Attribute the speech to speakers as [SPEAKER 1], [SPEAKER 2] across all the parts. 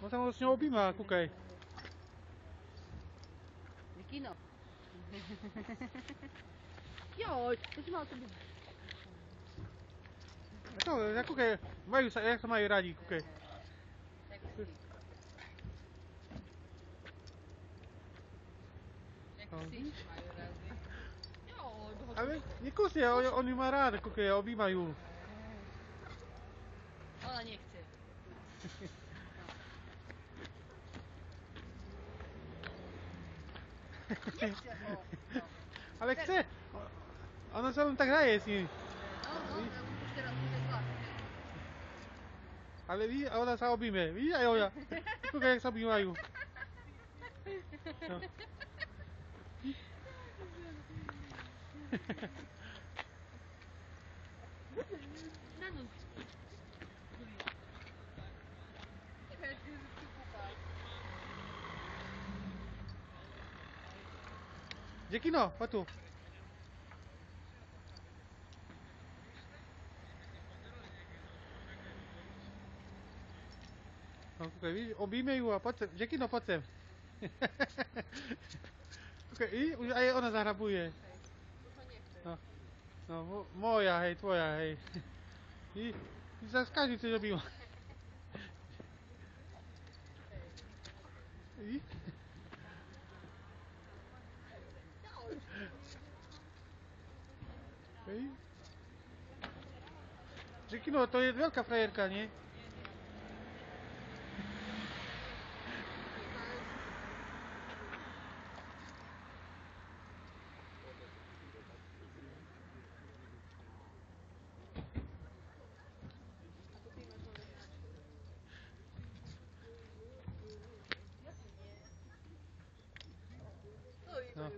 [SPEAKER 1] On sa s ňou objíma, kúkaj.
[SPEAKER 2] Je kino. Joj, to si mal to byť.
[SPEAKER 1] Kúkaj, majú sa, jak sa majú radi, kúkaj.
[SPEAKER 2] Majú radi. Joj,
[SPEAKER 1] Ale nekusne, on ju má rád, kúkaj, objímajú.
[SPEAKER 2] Ona nechce. Nechce ho.
[SPEAKER 1] Ale chce. Ona sa len tak hraje s ním.
[SPEAKER 2] No, už teraz bude zlá.
[SPEAKER 1] Ale vidí, a ona sa objíme. Vidí aj ona. Kúkaj, jak sa objímajú. No.
[SPEAKER 2] Nanuj.
[SPEAKER 1] Děkino, pojď tu. No, kúkaj, vidíš, objíme ju a poď sem. Děkino, poď sem. Kúkaj, vidíš, už aj ona zahrabuje. No, no, moja, hej, tvoja, hej. Vidíš, sa každý chceš objímať. Vidíš? Hej. Děkino, to je veľká frajerka, nie? No.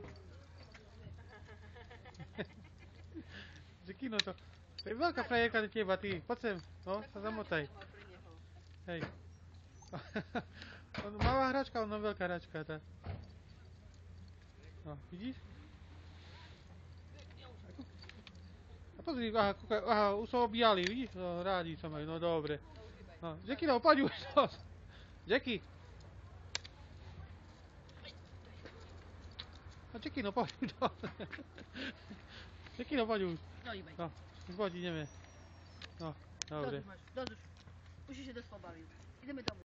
[SPEAKER 1] Děkino, to je veľká frajerka do teba, ty. Poď sem, no, sa zamotaj. Hej. Malá hračka, ona veľká hračka, tá. No, vidíš? A pozri, aha, kúkaj, aha, už sa objali, vidíš? No, rádi sa majú, no dobre. No, Jackino, poď už, no. Jackie. No, Jackino, poď už, no. Jackino, poď už.
[SPEAKER 2] No, iba.
[SPEAKER 1] No, poď, ideme. No, dobre.
[SPEAKER 2] Dozduš. Už się dosť pobavil. Ideme domov.